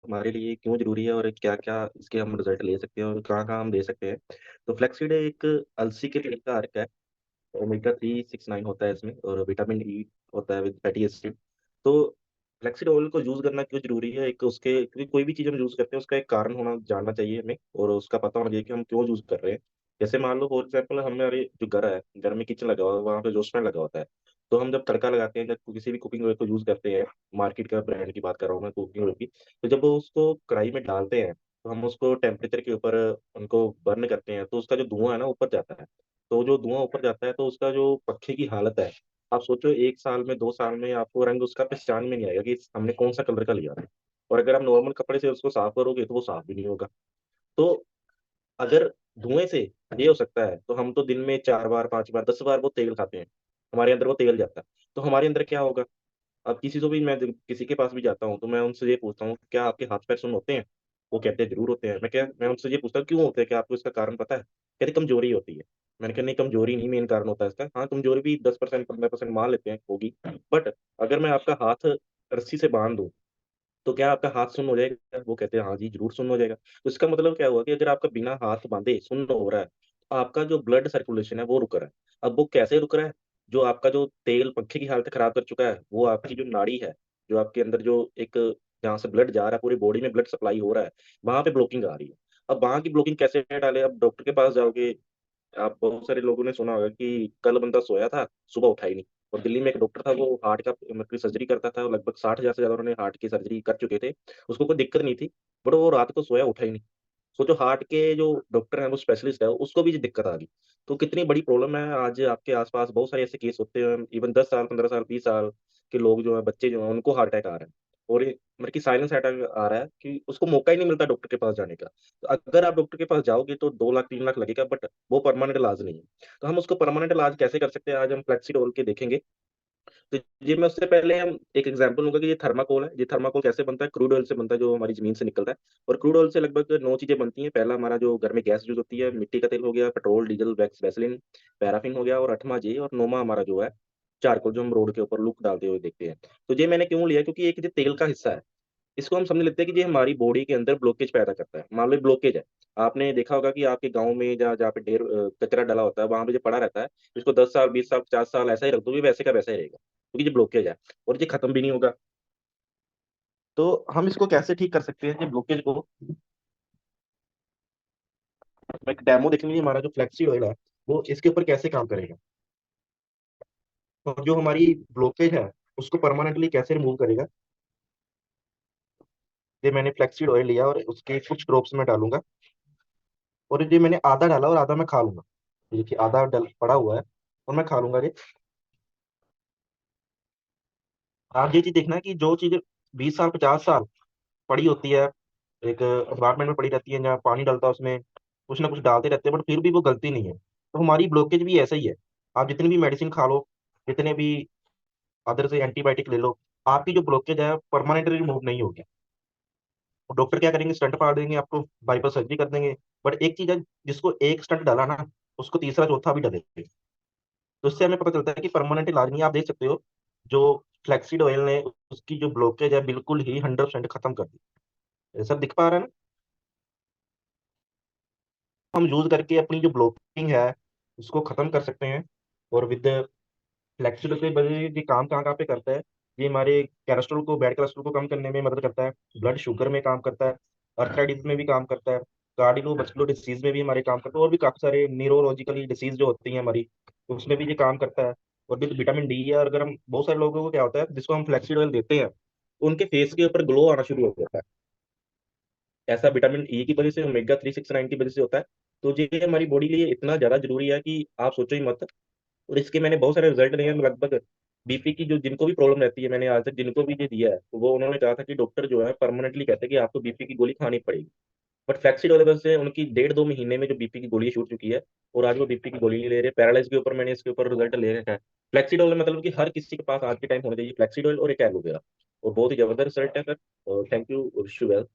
हमारे लिए क्यों जरूरी है और क्या क्या इसके हम रिजल्ट ले सकते हैं और कहाँ कहाँ हम दे सकते हैं। तो फ्लैक्सीड एक अलसी के तेल का अर्क है। ओमेगा 3 6 9 होता है इसमें, और विटामिन ई होता है विद फैटी एसिड। तो फ्लैक्सीड ऑयल को यूज करना क्यों जरूरी है, एक उसके, क्योंकि कोई भी चीज हम यूज करते हैं उसका एक कारण होना जानना चाहिए हमें, और उसका पता होना चाहिए कि हम क्यों यूज कर रहे हैं। जैसे मान लो फॉर एग्जाम्पल, हमारे जो घर है, घर में किचन लगा हुआ है, वहाँ पे रोस्टर लगा होता है। तो हम जब तड़का लगाते हैं, जब किसी भी कुकिंग ऑयल को यूज करते हैं, मार्केट का ब्रांड की बात कर रहा हूँ मैं, कुकिंग ऑयल की, तो जब वो उसको कढ़ाई में डालते हैं, तो हम उसको टेम्परेचर के ऊपर उनको बर्न करते हैं, तो उसका जो धुआं है ना ऊपर जाता है। तो जो धुआं ऊपर जाता है, तो उसका जो पक्षी की हालत है, आप सोचो 1 साल में 2 साल में आपको रंग उसका पहचान में नहीं आएगा कि हमने कौन सा कलर का लिया है। और अगर आप नॉर्मल कपड़े से उसको साफ करोगे तो वो साफ भी नहीं होगा। तो अगर धुएं से ये हो सकता है, तो हम तो दिन में 4 बार 5 बार 10 बार वो तेल खाते हैं, हमारे अंदर वो तेल जाता है। तो हमारे अंदर क्या होगा। अब किसी को भी, मैं किसी के पास भी जाता हूँ तो मैं उनसे ये पूछता हूँ, क्या आपके हाथ पैर सुन्न होते हैं। वो कहते हैं जरूर होते हैं। मैं उनसे ये पूछता हूँ क्यों होते हैं, क्या आपको इसका कारण पता है। कहते कमजोरी होती है। मैंने कहा नहीं, कमजोरी नहीं मेन कारण होता है इसका। हाँ, कमजोरी भी 10% 15% मान लेते हैं होगी। बट अगर मैं आपका हाथ रस्सी से बांध दूं, तो क्या आपका हाथ सुन्न हो जाएगा। वो कहते हैं हाँ जी जरूर सुन्न हो जाएगा। तो इसका मतलब क्या हुआ कि अगर आपका बिना हाथ बांधे सुन्न हो रहा है, तो आपका जो ब्लड सर्कुलेशन है वो रुक रहा है। अब वो कैसे रुक रहा है। जो आपका जो तेल पंखे की हालत खराब कर चुका है, वो आपकी जो नाड़ी है, जो आपके अंदर जो एक, जहाँ से ब्लड जा रहा है, पूरी बॉडी में ब्लड सप्लाई हो रहा है, वहां पे ब्लॉकिंग आ रही है। अब वहां की ब्लॉकिंग कैसे डाले, अब डॉक्टर के पास जाओगे। आप बहुत सारे लोगों ने सुना होगा कि कल बंदा सोया था, सुबह उठा ही नहीं। और दिल्ली में एक डॉक्टर था, वो हार्ट का मतलब की सर्जरी करता था, लगभग 60,000 से ज्यादा उन्होंने हार्ट की सर्जरी कर चुके थे। उसको कोई दिक्कत नहीं थी, बट वो रात को सोया उठा ही नहीं। सोचो, हार्ट के जो डॉक्टर हैं, वो स्पेशलिस्ट है, उसको भी ये दिक्कत आ गई। तो कितनी बड़ी प्रॉब्लम है। आज आपके आसपास बहुत सारे ऐसे केस होते हैं, इवन 10 साल 15 साल 20 साल के लोग जो है, बच्चे जो हैं, उनको हार्ट अटैक आ रहा है। और ये मतलब कि साइलेंस अटैक आ रहा है कि उसको मौका ही नहीं मिलता डॉक्टर के पास जाने का। तो अगर आप डॉक्टर के पास जाओगे तो 2 लाख 3 लाख लगेगा, बट वो परमानेंट इलाज नहीं है। तो हम उसको परमानेंट इलाज कैसे कर सकते हैं, आज हम फ्लेक्सीडोल के देखेंगे। तो ये मैं उससे पहले हम एक एग्जांपल लूंगा कि ये थर्माकोल है। ये थर्माकोल कैसे बनता है, क्रूड ऑयल से बनता है, जो हमारी जमीन से निकलता है। और क्रूड ऑयल से लगभग 9 चीजें बनती हैं। पहला, हमारा जो घर में गैस यूज होती है, मिट्टी का तेल हो गया, petrol diesel wax Vaseline, paraffin हो गया, और 8वां जे, और 9वां हमारा जो है चारकोल, जो हम रोड के ऊपर लुक डालते हुए देखते हैं। तो ये मैंने क्यों लिया, क्योंकि एक जो तेल का हिस्सा है, इसको हम समझ लेते हैं कि ये हमारी बॉडी के अंदर ब्लॉकेज पैदा करता है। मान लो ब्लॉकेज है, आपने देखा होगा कि आपके गांव में जहाँ जहाँ पे ढेर कचरा डला होता है, वहां पे जो पड़ा रहता है, इसको 10 साल 20 साल 50 साल ऐसा ही रख दो, ये वैसे का वैसा ही रहेगा, क्योंकि ये ब्लॉकेज है और ये खत्म भी नहीं होगा। तो हम इसको कैसे ठीक कर सकते हैं, ये ब्लॉकेज को। एक डेमो देखेंगे, हमारा जो फ्लेक्सी ऑयल है, वो इसके ऊपर कैसे काम करेगा, और जो हमारी ब्लॉकेज है उसको परमानेंटली कैसे रिमूव करेगा। ये मैंने फ्लेक्सीड ऑयल लिया और उसके कुछ ड्रॉप्स में डालूंगा, और ये मैंने आधा डाला और आधा मैं खा लूंगा। ये देखिए, आधा डल पड़ा हुआ है और मैं खा लूंगा ये। आप ये चीज देखना है कि जो चीज 20 साल 50 साल पड़ी होती है, एक अनवायरमेंट में पड़ी रहती है, जहाँ पानी डलता है उसमें कुछ ना कुछ डालते रहते हैं, बट फिर भी वो गलती नहीं है, तो हमारी ब्लॉकेज भी ऐसा ही है। आप जितनी भी मेडिसिन खा लो, जितने भी अदर से एंटीबायोटिक ले लो, आपकी जो ब्लॉकेज है परमानेंटली रिमूव नहीं होगी। और डॉक्टर क्या करेंगे, स्टंट पाड़ देंगे, आपको बाईपास सर्जरी कर देंगे। बट एक चीज है, जिसको एक स्टंट डाला ना, उसको तीसरा चौथा भी डलेगा। तो इससे हमें पता चलता है कि परमानेंट इलाज नहीं है। आप देख सकते हो, जो फ्लैक्सीड ऑयल ने उसकी जो ब्लॉकेज है बिल्कुल ही 100% खत्म कर दी। ये सब दिख पा रहा है ना। हम यूज करके अपनी जो ब्लॉकिंग है उसको खत्म कर सकते हैं। और विद फ्लैक्सीड के वजह ये काम कहाँ कहाँ पे करता है। ये हमारे कैलेस्ट्रॉल को, बैड कैलेस्ट्रॉल को कम करने में मदद करता है, ब्लड शुगर में काम करता है, अर्थराइटिस में भी काम करता है, कार्डियोवैस्कुलर डिसीज में भी हमारे काम करता है, और भी काफी सारे न्यूरोलॉजिकली डिसीज जो होती हैं हमारी, उसमें भी ये काम करता है। और भी विटामिन डी है। और अगर हम, बहुत सारे लोगों को क्या होता है, जिसको हम फ्लैक्सीड ऑयल देते हैं, तो उनके फेस के ऊपर ग्लो आना शुरू हो जाता है। ऐसा विटामिन ई की वजह से, ओमेगा 3 6 9 की वजह से होता है। तो ये हमारी बॉडी के लिए इतना ज्यादा जरूरी है कि आप सोचो ही मत। और इसके मैंने बहुत सारे रिजल्ट लिए हैं, लगभग बीपी की जो, जिनको भी प्रॉब्लम रहती है, मैंने आज तक जिनको भी ये दिया है, तो वो उन्होंने कहा था कि डॉक्टर जो है परमानेंटली कहते हैं कि आपको बीपी की गोली खानी पड़ेगी। बट फ्लैक्सीड वाले वजह से उनकी 1.5 2 महीने में जो बीपी की गोली छूट चुकी है, और आज वो बीपी की गोली नहीं ले रहे। पैरालाइज के ऊपर मैंने इसके ऊपर रिजल्ट ले रखा है। फ्लैक्सीड ऑयल मतलब कि हर किसी के पास आज के टाइम होना चाहिए फ्लैक्सीड ऑयल और एक एलोवेरा, और बहुत ही जबरदस्त रिजल्ट है sir. Thank you, wish you well.